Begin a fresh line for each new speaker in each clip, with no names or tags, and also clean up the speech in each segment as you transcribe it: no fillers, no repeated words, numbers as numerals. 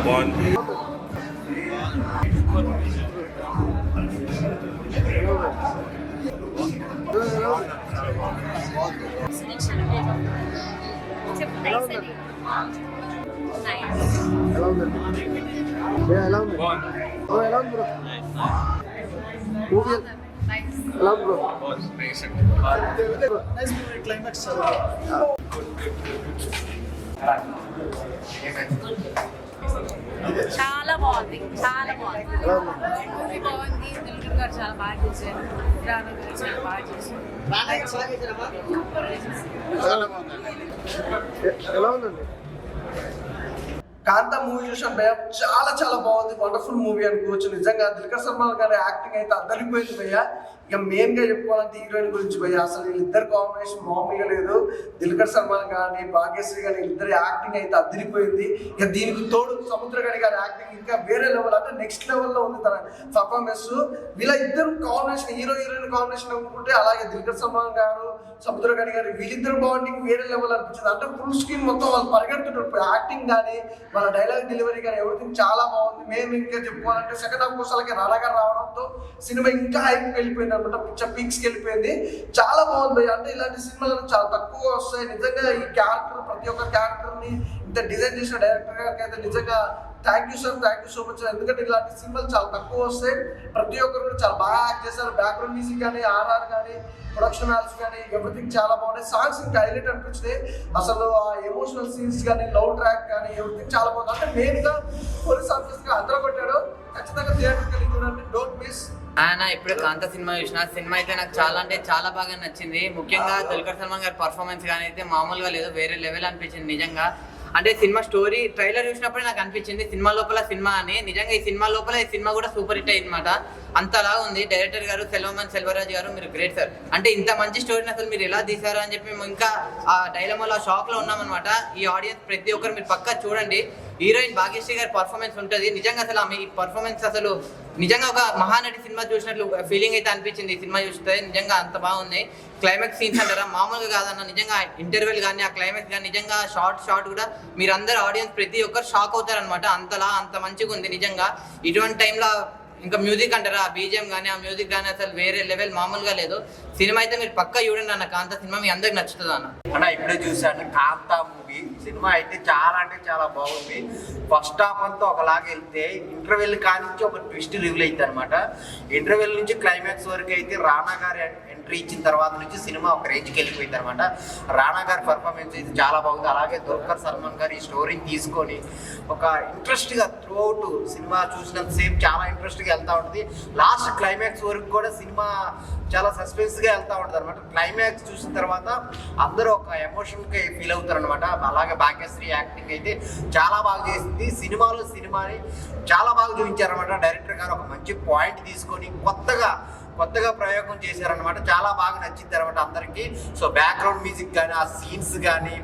బాగుంది.
ఎలా ఉంది బ్రో? మూవీ ఎలా ఉంది బ్రో? క్లైమాక్స్
చాలా బాగుంది, చాలా బాగుంది. మూవీ బాగుంది. దిల్కర్ గారు చాలా బాగా చేశారు. రానా గారు చాలా బాగా చేశారు.
ఎలా ఉందండి?
కాంతా మూవీ చూసాం భయ్య, చాలా చాలా బాగుంది. వండర్ఫుల్ మూవీ అనుకోవచ్చు. నిజంగా దుల్కర్ సల్మాన్ గారి యాక్టింగ్ అయితే అద్దరిపోయింది భయ్య. ఇక మెయిన్ గా చెప్పుకోవాలంటే హీరోయిన్ గురించి భయ్య, అసలు వీళ్ళిద్దరు కాంబినేషన్ మామూలుగా లేదు. దుల్కర్ సల్మాన్ కానీ భాగ్యశ్రీ కానీ వీళ్ళిద్దరు యాక్టింగ్ అయితే అద్దరిపోయింది. ఇక దీనికి తోడు సముద్రగడి గారి యాక్టింగ్ ఇంకా వేరే లెవెల్, అంటే నెక్స్ట్ లెవెల్లో ఉంది తన పర్ఫార్మెన్స్. వీళ్ళ ఇద్దరు కాంబినేషన్, హీరోయిన్ కాంబినేషన్ అనుకుంటే, అలాగే దుల్కర్ సల్మాన్ గారు సముద్రగడి గారు వీళ్ళిద్దరు బాండింగ్ వేరే లెవెల్ అనిపించింది. అంటే ఫుల్ స్క్రీన్ మొత్తం వాళ్ళు పరిగెడుతుంటారు. యాక్టింగ్ కానీ వాళ్ళ డైలాగ్ డెలివరీ కానీ ఎవ్రీథింగ్ చాలా బాగుంది. మేము ఇంకా చెప్పుకోవాలంటే సెకండ్ హాఫ్ కోసాలకి రానా గారు రావడంతో సినిమా ఇంకా హైప్ వెళ్ళిపోయింది అనమాట, పిక్చర్ పీక్స్కి వెళ్ళిపోయింది. చాలా బాగుంది. అంటే ఇలాంటి సినిమాలు చాలా తక్కువ వస్తాయి. నిజంగా ఈ క్యారెక్టర్, ప్రతి ఒక్క క్యారెక్టర్ని ఇంత డిజైన్ చేసిన డైరెక్టర్ గారికి అయితే నిజంగా thank you sir, thank you so much. ఎందుకంటే ఇలాంటి సినిమాలు చాలా తక్కువ వస్తాయి. ప్రతి ఒక్కరు కూడా చాలా బాగా యాక్ట్ చేశారు. బ్యాక్గ్రౌండ్ మ్యూజిక్ కానీ, ఆర్ఆర్ కానీ, ప్రొడక్షన్ హాల్స్ కానీ ఎవ్రీథింగ్ చాలా బాగున్నాయి. సాంగ్స్ ఇంకా హైలైట్ అనిపించినాయి. అసలు ఆ ఎమోషనల్ సీన్స్ కానీ, లవ్ ట్రాక్ కానీ ఎవ్రీథింగ్ చాలా బాగుంది. అంటే మెయిన్గా పోలీస్ ఆఫీసర్గా అందరూ కొట్టాడు. ఖచ్చితంగా థియేటర్కి వెళ్ళి చూడండి, డోంట్ మిస్.
ఇప్పుడే కాంతా సినిమా చూసిన. సినిమా అయితే నాకు చాలా అంటే చాలా బాగా నచ్చింది. ముఖ్యంగా దుల్కర్ సల్మాన్ గారి పర్ఫార్మెన్స్ కానీ అయితే మామూలుగా లేదు, వేరే లెవెల్ అనిపించింది నిజంగా. అంటే సినిమా స్టోరీ ట్రైలర్ చూసినప్పుడే నాకు అనిపించింది సినిమా లోపల సినిమా అని. నిజంగా ఈ సినిమా లోపల ఈ సినిమా కూడా సూపర్ హిట్ అయింది అనమాట. అంతలా ఉంది. డైరెక్టర్ గారు సెల్వరాజ్ గారు, మీరు గ్రేట్ సార్. అంటే ఇంత మంచి స్టోరీని అసలు మీరు ఎలా తీశారు అని చెప్పి మేము ఇంకా ఆ డైలమాలో షాక్ లో ఉన్నామన్నమాట. ఈ ఆడియన్స్ ప్రతి ఒక్కరు మీరు పక్కా చూడండి. హీరోయిన్ భాగ్యశ్రీ గారి పర్ఫార్మెన్స్ ఉంటుంది. నిజంగా అసలు ఆమె ఈ పర్ఫార్మెన్స్ అసలు నిజంగా ఒక మహానటి సినిమా చూసినట్లు ఫీలింగ్ అయితే అనిపించింది ఈ సినిమా చూస్తే. నిజంగా అంత బాగుంది. క్లైమాక్స్ సీన్స్ అంటారా మామూలుగా కాదన్న. నిజంగా ఇంటర్వెల్ కానీ, ఆ క్లైమాక్స్ కానీ నిజంగా షార్ట్ కూడా మీరందరూ ఆడియన్స్ ప్రతి ఒక్కరు షాక్ అవుతారనమాట. అంత మంచిగా ఉంది నిజంగా. ఇటువంటి టైంలో ఇంకా మ్యూజిక్ అంటారా, ఆ బీజిఎం కానీ, ఆ మ్యూజిక్ కానీ అసలు వేరే లెవెల్, మామూలుగా లేదు. సినిమా అయితే మీరు పక్కా చూడండి అన్న. కాంతా సినిమా మీ అందరికి నచ్చుతుంది అన్న.
ఇప్పుడే చూశాను కాంతా మూవీ. సినిమా అయితే చాలా అంటే చాలా బాగుంది. ఫస్ట్ హాఫ్ అంతా ఒకలాగా వెళ్తే ఇంటర్వెల్ కానించి ఒక ట్విస్ట్ రివీల్ అవుతుంది అనమాట. ఇంటర్వెల్ నుంచి క్లైమాక్స్ వరకు అయితే రానా గారి ఎంట్రీ ఇచ్చిన తర్వాత నుంచి సినిమా ఒక రేంజ్కి వెళ్ళిపోయింది అనమాట. రానా గారి పర్ఫార్మెన్స్ అయితే చాలా బాగుంది. అలాగే దుల్కర్ సల్మాన్ గారు ఈ స్టోరీని తీసుకొని ఒక ఇంట్రెస్ట్గా త్రూ అవుట్ సినిమా చూసినంతసేపు చాలా ఇంట్రెస్ట్గా వెళ్తూ ఉంటుంది. లాస్ట్ క్లైమాక్స్ వరకు కూడా సినిమా చాలా సస్పెన్స్గా వెళ్తూ ఉంటుంది అనమాట. క్లైమాక్స్ చూసిన తర్వాత అందరూ ఒక ఎమోషన్కి ఫీల్ అవుతారు అనమాట. అలాగే భాగ్యశ్రీ యాక్టింగ్ అయితే చాలా బాగా చేసింది. సినిమాని చాలా బాగా చూపించారనమాట. డైరెక్టర్ గారు ఒక మంచి పాయింట్ తీసుకొని కొత్తగా ప్రయోగం చేశారనమాట. చాలా బాగా నచ్చింది అనమాట అందరికీ. సో బ్యాక్గ్రౌండ్ మ్యూజిక్ కానీ, ఆ సీన్స్ కానీ,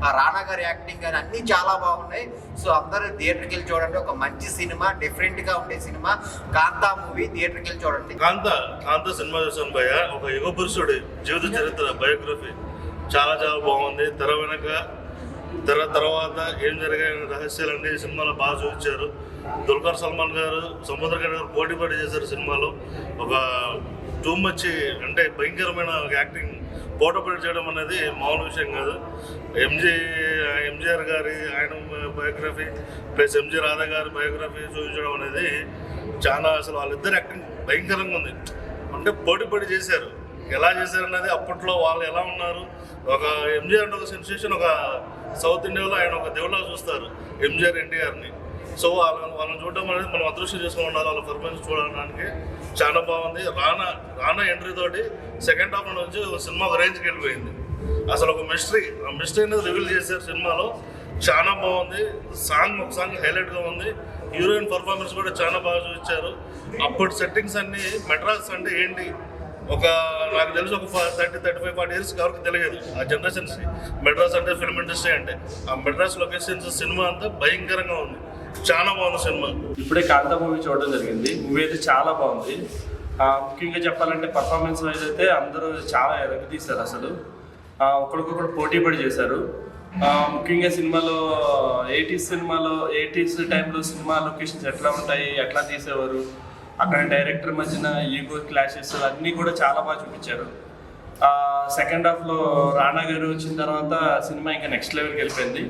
ఆ రానా గారి యాక్టింగ్ కానీ అన్నీ చాలా బాగున్నాయి. సో అందరూ థియేటర్కి వెళ్ళి చూడండి. ఒక మంచి సినిమా, డిఫరెంట్గా ఉండే సినిమా కాంతా మూవీ. థియేటర్కి వెళ్ళి చూడండి.
కాంతా సినిమా చూసాను భయ్య. ఒక యుగ పురుషుడి జీవిత చరిత్ర బయోగ్రఫీ చాలా బాగుంది. తర్వాత ఏం జరిగాయని రహస్యాలన్నీ సినిమాలో బాగా చూపించారు. దుల్కర్ సల్మాన్ గారు, సముద్రగడి గారు పోటీ చేశారు సినిమాలో. ఒక టూ మచ్ అంటే భయంకరమైన యాక్టింగ్ పోటీ చేయడం అనేది మామూలు విషయం కాదు. ఎంజీఆర్ గారి ఆయన బయోగ్రఫీ ప్లస్ ఎంజీ రాధా గారి బయోగ్రఫీ చూపించడం అనేది చాలా, అసలు వాళ్ళిద్దరు యాక్టింగ్ భయంకరంగా ఉంది. అంటే పోటీ చేశారు. ఎలా చేశారన్నది అప్పట్లో వాళ్ళు ఎలా ఉన్నారు. ఒక ఎంజీఆర్ అంటే ఒక సెన్సేషన్, ఒక సౌత్ ఇండియాలో ఆయన ఒక దేవుళ్ళ చూస్తారు ఎంజీఆర్ ఎన్టీఆర్ని. సో వాళ్ళని చూడడం అనేది మనం అదృష్టం చేసుకుని ఉండాలి. వాళ్ళ పర్ఫార్మెన్స్ చూడడానికి చాలా బాగుంది. రానా ఎంట్రీ తోటి సెకండ్ హాఫ్ నుంచి సినిమా ఒక రేంజ్కి వెళ్ళిపోయింది. అసలు ఒక మిస్టరీ అనేది రివీల్ చేశారు సినిమాలో. చాలా బాగుంది. ఒక సాంగ్ హైలైట్గా ఉంది. హీరోయిన్ పర్ఫార్మెన్స్ కూడా చాలా బాగా చూపించారు. అప్పటి సెట్టింగ్స్ అన్నీ మెడ్రాస్ అంటే ఏంటి, నాకు తెలిసి ఒక 30-35-40 ఇయర్స్ ఎవరికి తెలియదు ఆ జనరేషన్స్కి మెడ్రాస్ అంటే ఫిల్మ్ ఇండస్ట్రీ అంటే. ఆ మెడ్రాస్ లొకేషన్స్ సినిమా అంతా భయంకరంగా ఉంది. చాలా బాగుంది సినిమా.
ఇప్పుడే కాంతా మూవీ చూడడం జరిగింది. మూవీ అయితే చాలా బాగుంది. ముఖ్యంగా చెప్పాలంటే పర్ఫార్మెన్స్ వైజ్ అయితే అందరూ చాలా ఎరగదీశారు. అసలు ఒకరికొకరు పోటీ పడి చేశారు. ముఖ్యంగా సినిమాలో 80s టైంలో సినిమా లొకేషన్స్ ఎట్లా ఉంటాయి, ఎట్లా తీసేవారు, అక్కడ డైరెక్టర్ మధ్యన ఈగో క్లాషెస్ అన్నీ కూడా చాలా బాగా చూపించారు. సెకండ్ హాఫ్లో రానా గారు వచ్చిన తర్వాత సినిమా ఇంకా నెక్స్ట్ లెవెల్కి వెళ్ళిపోయింది.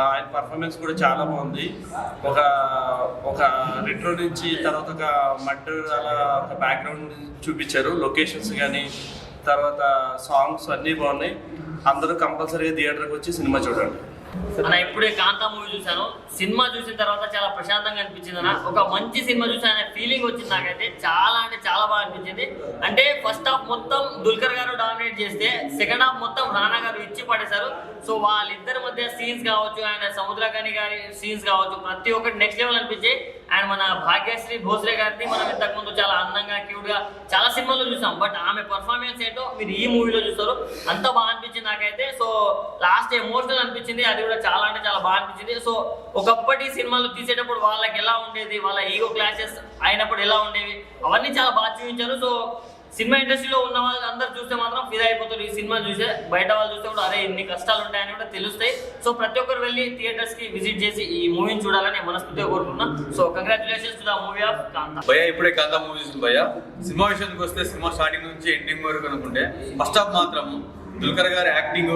ఆయన పర్ఫార్మెన్స్ కూడా చాలా బాగుంది. ఒక రెట్రో నుంచి తర్వాత ఒక మడ్ అలా ఒక బ్యాక్గ్రౌండ్ చూపించారు. లొకేషన్స్ కానీ తర్వాత సాంగ్స్ అన్నీ బాగున్నాయి. అందరూ కంపల్సరీగా థియేటర్కి వచ్చి సినిమా చూడండి.
అన్న ఇప్పుడే కాంతా మూవీ చూశాను. సినిమా చూసిన తర్వాత చాలా ప్రశాంతంగా అనిపించింది అన్న. ఒక మంచి సినిమా చూసాను అనే ఫీలింగ్ వచ్చింది నాకైతే. చాలా అంటే చాలా బాగా అనిపించింది. అంటే ఫస్ట్ హాఫ్ మొత్తం దుల్కర్ గారు డామినేట్ చేస్తే సెకండ్ హాఫ్ మొత్తం రానా గారు ఇచ్చి పడేశారు. సో వాళ్ళిద్దరి మధ్య సీన్స్ కావచ్చు, ఆయన సముద్రకాని గారి సీన్స్ కావచ్చు, ప్రతి ఒక్కటి నెక్స్ట్ లెవెల్ అనిపించి. అండ్ మన భాగ్యశ్రీ భోస్లే గారిని మనం ఇంతకుముందు చాలా అందంగా క్యూట్గా చాలా సినిమాల్లో చూసాం. బట్ ఆమె పర్ఫార్మెన్స్ ఏంటో మీరు ఈ మూవీలో చూస్తారు. అంత బాగా అనిపించింది నాకైతే. సో లాస్ట్ ఎమోషనల్ అనిపించింది. అది కూడా చాలా అంటే చాలా బాగా అనిపించింది. సో ఒకప్పటి సినిమాలు తీసేటప్పుడు వాళ్ళకి ఎలా ఉండేది, వాళ్ళ ఈగో క్లాషెస్ అయినప్పుడు ఎలా ఉండేవి, అవన్నీ చాలా బాగా చూపించారు. సో సినిమా ఇండస్ట్రీలో ఉన్న వాళ్ళు అందరూ చూస్తే మాత్రం ఫిదా అయిపోతారు. ఈ సినిమా చూసే బయట వాళ్ళు చూస్తే కూడా అరే ఇన్ని కష్టాలు ఉంటాయని కూడా తెలుస్తాయి. సో ప్రతి ఒక్కరు వెళ్ళి థియేటర్స్కి విజిట్ చేసి ఈ మూవీని చూడాలని మనస్ఫూర్తిగా కోరుకుంటున్నాం. So congratulations to the movie of Kaantha.
భయ్యా ఇప్పుడే కాంతా మూవీ చూసింది భయ్యా. సినిమా విషయానికి వస్తే సినిమా స్టార్టింగ్ నుంచి ఎండింగ్ వరకు అనుకుంటే ఫస్ట్ హాఫ్ మాత్రం దుల్కర్ గారి యాక్టింగ్,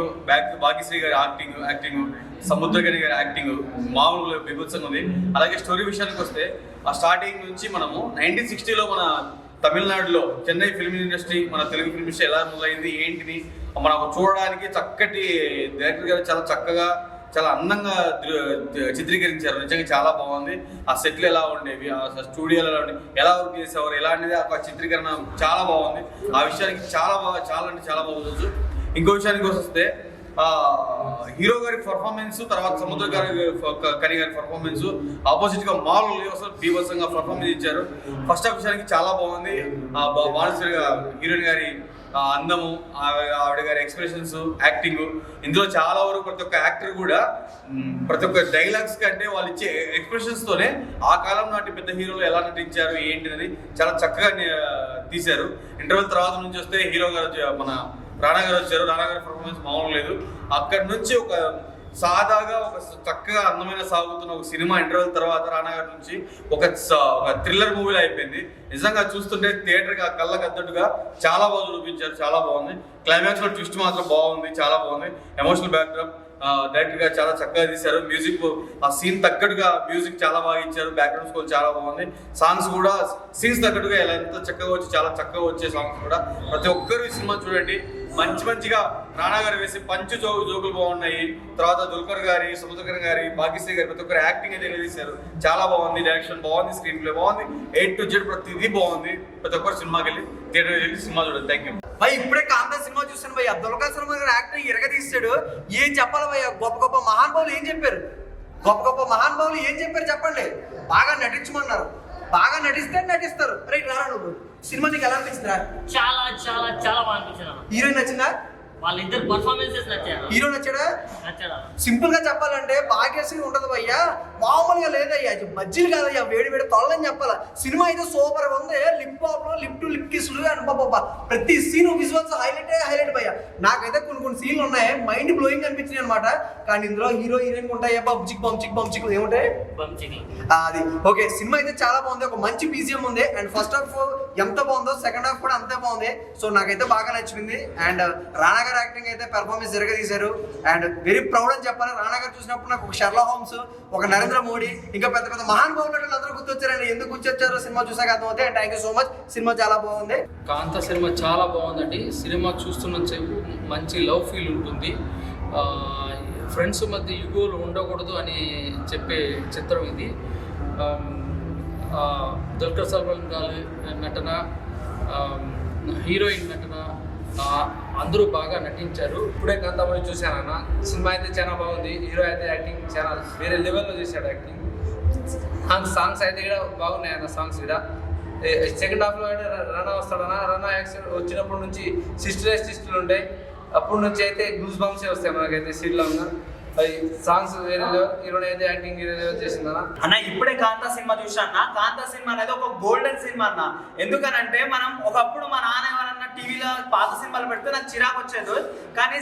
భాగ్యశ్రీ గారి యాక్టింగ్, సముద్రకని గారి యాక్టింగ్ మామూలుగా బీభత్సంగా ఉంది. అలాగే స్టోరీ విషయానికి వస్తే ఆ స్టార్టింగ్ నుంచి మనము 1960లో మన తమిళనాడులో చెన్నై ఫిల్మ్ ఇండస్ట్రీ, మన తెలుగు ఫిల్మ్ ఇండస్ట్రీ ఎలా మొదలైంది ఏంటిని మనకు చూడడానికి చక్కటి డైరెక్టర్ గారు చాలా చక్కగా చాలా అందంగా చిత్రీకరించారు. నిజంగా చాలా బాగుంది. ఆ సెట్లు ఎలా ఉండేవి, ఆ స్టూడియోలు ఎలా ఉండేవి, ఎలా వర్క్ చేసేవారు, ఎలా అనేది ఆ చిత్రీకరణ చాలా బాగుంది. ఆ విషయానికి చాలా బాగుంది. ఇంకో విషయానికి వస్తే హీరో గారి పర్ఫార్మెన్స్, తర్వాత సముద్ర కని గారి పర్ఫార్మెన్స్ ఆపోజిట్ గా మాల్ అసలు బీభత్సంగా పర్ఫార్మెన్స్ ఇచ్చారు. ఫస్ట్ హాఫ్ విషయానికి చాలా బాగుంది. బాలశ్రీ హీరోయిన్ గారి అందము, ఆవిడ గారి ఎక్స్ప్రెషన్స్, యాక్టింగ్, ఇందులో చాలా వరకు ప్రతి ఒక్క యాక్టర్ కూడా ప్రతి ఒక్క డైలాగ్స్ కంటే వాళ్ళు ఇచ్చే ఎక్స్ప్రెషన్స్ తోనే ఆ కాలం నాటి పెద్ద హీరోలు ఎలా నటించారు ఏంటిదని చాలా చక్కగా తీశారు. ఇంటర్వెల్ తర్వాత నుంచి వస్తే హీరో గారు మన రానా గారు వచ్చారు. రానా గారి పర్ఫార్మెన్స్ మామూలు లేదు. అక్కడి నుంచి ఒక సాదాగా ఒక చక్కగా అందమైన సాగుతున్న ఒక సినిమా ఇంటర్వెల్ తర్వాత రానా గారి నుంచి ఒక థ్రిల్లర్ మూవీలో అయిపోయింది. నిజంగా చూస్తుంటే థియేటర్కి ఆ కళ్ళకు అద్దట్టుగా చాలా బాగా చూపించారు. చాలా బాగుంది. క్లైమాక్స్ లో ట్విస్ట్ మాత్రం బాగుంది, చాలా బాగుంది. ఎమోషనల్ బ్యాక్డ్రాప్ డైరెక్టర్ గా చాలా చక్కగా తీశారు. మ్యూజిక్ ఆ సీన్ తగ్గట్టుగా మ్యూజిక్ చాలా బాగా ఇచ్చారు. బ్యాక్గ్రౌండ్ స్కోర్ చాలా బాగుంది. సాంగ్స్ కూడా సీన్స్ తగ్గట్టుగా ఎంత చక్కగా వచ్చి చాలా చక్కగా వచ్చే సాంగ్స్ కూడా. ప్రతి ఒక్కరు ఈ సినిమా చూడండి. మంచిగా రానా గారు వేసి జోకులు బాగున్నాయి. తర్వాత దుల్కర్ గారి, సముద్రకర్ గారి, భాగ్యశ్రీ గారి ప్రతి ఒక్కరు యాక్టింగ్ అయితే తీశారు. చాలా బాగుంది. డైరెక్షన్ బాగుంది, స్క్రీన్ ప్లే బాగుంది, A to Z ప్రతిదీ బాగుంది. ప్రతి ఒక్కరు సినిమాకి వెళ్ళి థియేటర్ వెళ్ళి సినిమా చూడండి. Thank you.
భయ్ ఇప్పుడే కాంతా సినిమా చూస్తాను భయ్య. దుల్కర్ సల్మాన్ గారు యాక్టింగ్ ఇరగదీస్తాడు. ఏం చెప్పాలి భయ్య? గొప్ప మహానుభావులు ఏం చెప్పారు? గొప్ప మహానుభావులు ఏం చెప్పారు చెప్పండి. బాగా నటించమన్నారు. బాగా నటిస్తారు. రైట్ రారా నువ్వు సినిమా నీకు ఎలా అనిపించిందిరా?
చాలా చాలా చాలా బాగా అనిపించింది.
హీరోయిన్ నచ్చిందా?
వాళ్ళిద్దరు పర్ఫార్మెన్సెస్ నచ్చారు.
హీరో నచ్చాడా?
నచ్చాడా?
సింపుల్ గా చెప్పాలంటే భాగ్యశ్రీ ఉంటది భయ్యా, మామూలుగా లేదయ్యా. బజ్జీలు కాదయ్యా, వేడి తొలని చెప్పాలా. సినిమా అయితే సూపర్ గా ఉంది. Lip pop, lip to lip కిస్లు అని బాబా ప్రతి సీన్ విజువల్స్ హైలైట్ భయ్యా. నాకైతే కొన్ని సీన్లు ఉన్నాయి మైండ్ బ్లోయింగ్ అనిపించినాయి అనమాట. కానీ ఇందులో హీరో హీరోయిన్ ఉంటాయి బంచిక్ ఏముంటాయి అది. ఓకే, సినిమా అయితే చాలా బాగుంది. ఒక మంచి బీజిఎం ఉంది. అండ్ ఫస్ట్ హాఫ్ ఎంత బాగుందో సెకండ్ హాఫ్ కూడా అంతే బాగుంది. సో నాకైతే బాగా నచ్చింది. అండ్ రానా గారు యాక్టింగ్ అయితే పెర్ఫార్మెన్స్ తీశారు. అండ్ వెరీ ప్రౌడ్ అని చెప్పాలి. రానా గారు చూసినప్పుడు నాకు ఒక షెర్లాక్ హోమ్స్, ఒక నరేంద్ర మోడీ, ఇంకా పెద్ద మహానుభావులు అందరూ గుర్తొచ్చారండి. ఎందుకు గుర్తొచ్చారో సినిమా చూసాక అర్థమవుతుంది. And thank you so much. Cinema చాలా బాగుంది.
కాంతా సినిమా చాలా బాగుందండి. సినిమా చూస్తున్న సేపు మంచి లవ్ ఫీల్ ఉంటుంది. ఫ్రెండ్స్ మధ్య యుగోలు ఉండకూడదు అని చెప్పే చిత్రం ఇది. దుల్కర్ సల్మాన్ గారి నటన, హీరోయిన్ నటన అందరూ బాగా నటించారు.
ఇప్పుడే కాంతా మూవీ చూశానన్న. సినిమా అయితే చాలా బాగుంది. హీరో అయితే యాక్టింగ్ చాలా వేరే లెవెల్లో చేశాడు యాక్టింగ్. సాంగ్స్ అయితే కూడా బాగున్నాయి అన్న. సాంగ్స్ కూడా సెకండ్ హాఫ్లో అయితే రానా వస్తాడన్నా. రానా యాక్షన్ వచ్చినప్పటి నుంచి సిస్టర్లు ఉంటాయి. అప్పటి నుంచి అయితే గ్లూస్ బాంబ్సే వస్తాయి మనకైతే సీట్లో ఉన్న. సాంగ్స్ వేరే లెవెల్, హీరోయిన్ అయితే యాక్టింగ్ వేరే లెవెల్ చేసిందన్న.
అన్న ఇప్పుడే కాంతా సినిమా చూసాన్న. కాంతా సినిమా అనేది ఒక గోల్డెన్ సినిమా అన్న. ఎందుకనంటే మనం ఒకప్పుడు మా నాన్న ఎవరన్నా టీవీలో పాత సినిమాలు పెడితే నాకు చిరాకు వచ్చేది. కానీ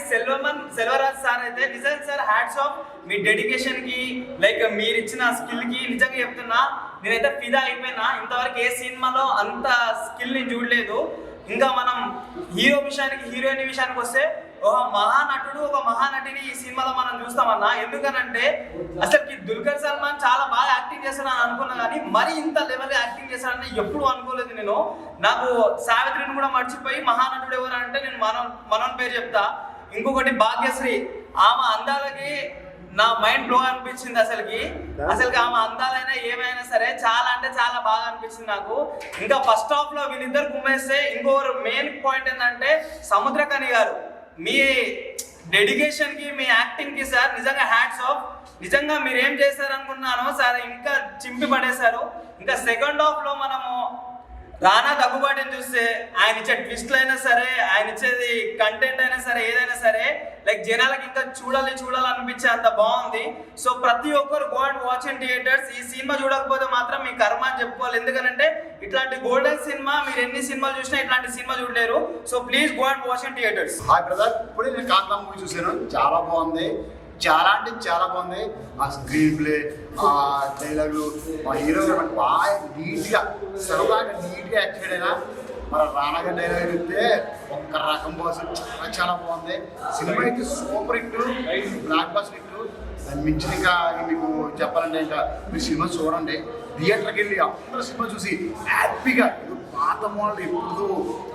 సెల్వరాజ్ సార్ అయితే నిజంగా సార్ హ్యాట్స్ ఆఫ్ మీ డెడికేషన్ కి, లైక్ మీరు ఇచ్చిన స్కిల్ కి నిజంగా చెప్తున్నా నేనైతే ఫిదా అయిపోయినా. ఇంతవరకు ఏ సినిమాలో అంత స్కిల్ ని చూడలేదు. ఇంకా మనం హీరో విషయానికి, హీరోయిన్ విషయానికి వస్తే ఒక మహానటుడు, ఒక మహానటిని ఈ సినిమాలో మనం చూస్తామన్నా. ఎందుకనంటే అసలుకి దుల్కర్ సల్మాన్ చాలా బాగా యాక్టింగ్ చేస్తానని అనుకున్నా, కానీ మరి ఇంత లెవెల్ యాక్టింగ్ చేస్తానని ఎప్పుడు అనుకోలేదు నేను. నాకు సావిత్రిని కూడా మర్చిపోయి మహానటుడు ఎవరు అంటే నేను మనోన్ పేరు చెప్తా. ఇంకొకటి భాగ్యశ్రీ, ఆమె అందాలకి నా మైండ్ బ్లో అనిపించింది. అసలుకి ఆమె అందాలైనా ఏమైనా సరే చాలా అంటే చాలా బాగా అనిపించింది నాకు. ఇంకా ఫస్ట్ హాఫ్ లో వీళ్ళిద్దరు కుమ్మేస్తే ఇంకొకరు మెయిన్ పాయింట్ ఏంటంటే సముద్రకని గారు, మీ డెడికేషన్ కి, మీ యాక్టింగ్ కి సార్ నిజంగా హ్యాట్స్ ఆఫ్. నిజంగా మీరు ఏం చేశారు అనుకున్నానో సార్ ఇంకా చింపి పడేశారు. ఇంకా సెకండ్ హాఫ్ లో మనము రానా దగ్గుబాటిని చూస్తే ఆయన ఇచ్చే ట్విస్ట్లు అయినా సరే, ఆయన ఇచ్చేది కంటెంట్ అయినా సరే, ఏదైనా సరే లైక్ జనాలకి ఇంకా చూడాలనిపించే అంత బాగుంది. సో ప్రతి ఒక్కరు go and watch in theatres. ఈ సినిమా చూడకపోతే మాత్రం మీ కర్మ అని చెప్పుకోవాలి. ఎందుకంటే ఇట్లాంటి గోల్డెన్ సినిమా మీరు ఎన్ని సినిమాలు చూసినా ఇట్లాంటి సినిమా చూడలేరు. So please go and watch in theatres.
Hi brother, ఇప్పుడే నేను కాంతా మూవీ చూశాను. చాలా బాగుంది, చాలా అంటే చాలా బాగుంది. ఆ స్క్రీన్ ప్లే, ఆ డైలాగులు, మా హీరో బాగా నీట్గా సరదాగా నీట్గా యాక్ట్ చేయడైనా. మన రానా గారి డైలాగ్ చెప్తే ఒక్క రకం బాస్ చాలా చాలా బాగుంది. సినిమా అయితే super hit, block buster hit. దాన్ని మించిన ఇంకా మీకు చెప్పాలంటే ఇంకా మీరు సినిమా చూడండి, థియేటర్కి వెళ్ళి అందరూ సినిమా చూసి హ్యాపీగా. పాత మోడల్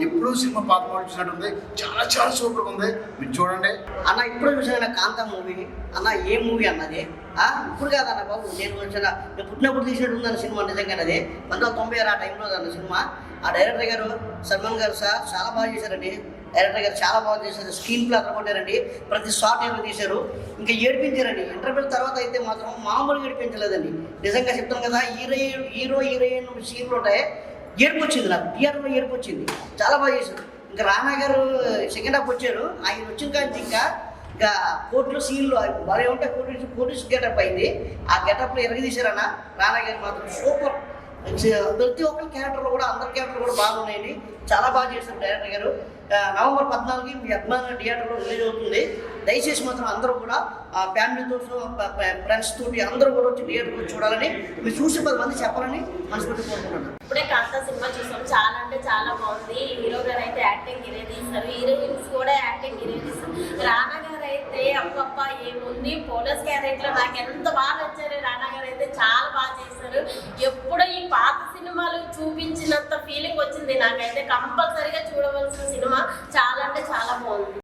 ఎప్పుడు సినిమా పాత మోడల్ చూసినట్టుంది. చాలా చాలా సూపర్గా ఉంది, మీరు చూడండి
అన్న. ఇప్పుడు చూసాను కాంతా మూవీ అన్న. ఏ మూవీ అన్నది ఇప్పుడు కాదన్న బాబు, నేను పుట్టినప్పుడు తీసినట్టు ఉందన్న సినిమా. నిజంగానే అది 1996 ఆ టైంలో అన్న సినిమా. ఆ డైరెక్టర్ గారు సల్మాన్ గారు సార్ చాలా బాగా చేశారండి. డైరెక్టర్ గారు చాలా బాగా చేశారు. స్క్రీన్ ప్లే అదరగొట్టారండి. ప్రతి షాట్ ఏమో తీశారు. ఇంకా ఏడిపించారండి. ఇంటర్వ్యూ తర్వాత అయితే మాత్రం మామూలుగా ఏడిపించలేదండి. నిజంగా చెప్తాను కదా, హీరో హీరోయిన్ సీన్లు ఉంటాయి. ఏడుపు వచ్చింది నాకు, థియేటర్లో ఏడుపు వచ్చింది. చాలా బాగా చేశారు. ఇంకా రానా గారు సెకండ్ హాఫ్ వచ్చారు. ఆయన వచ్చిన కానీ ఇంకా కోర్టులో సీన్లు బాగా ఉంటాయి. పోలీస్ గెటప్ అయింది. ఆ గెటప్లో ఎరగదీశారన్న. రానా గారు మాత్రం సూపర్. ప్రతి ఒక్కరి క్యారెక్టర్లు కూడా, అందరి క్యారెక్టర్లు కూడా బాగున్నాయండి. చాలా బాగా చేశారు డైరెక్టర్ గారు. నవంబర్ 14కి మీ అభిమాన థియేటర్లో రిలీజ్ అవుతుంది. దయచేసి మాత్రం అందరూ కూడా ఫ్యామిలీతో, ఫ్రెండ్స్ తోటి అందరూ కూడా వచ్చి థియేటర్లో చూడాలని, మీరు చూసి 10 మంది చెప్పాలని మనస్ఫూర్తి కోరుకుంటున్నాను.
ఇప్పుడే కాంతా సినిమా చూసాం. చాలా అంటే చాలా బాగుంది. హీరో గారు అయితే యాక్టింగ్ ఇరేదీస్తారు, హీరోయిన్స్ కూడా యాక్టింగ్ ఇరేదీస్తారు. రానా గారు అయితే అప్పప్ప ఏముంది, పోలీస్ క్యారెక్టర్ నాకు ఎంత బాగా నచ్చారు. రానా గారు అయితే చాలా బాగా చేశారు. ఎప్పుడో ఈ పాత సినిమాలు చూపించినంత ఫీలింగ్ వచ్చింది నాకైతే. కంపల్సరీగా చూడవలసిన సినిమా. చాలా అంటే చాలా బాగుంది.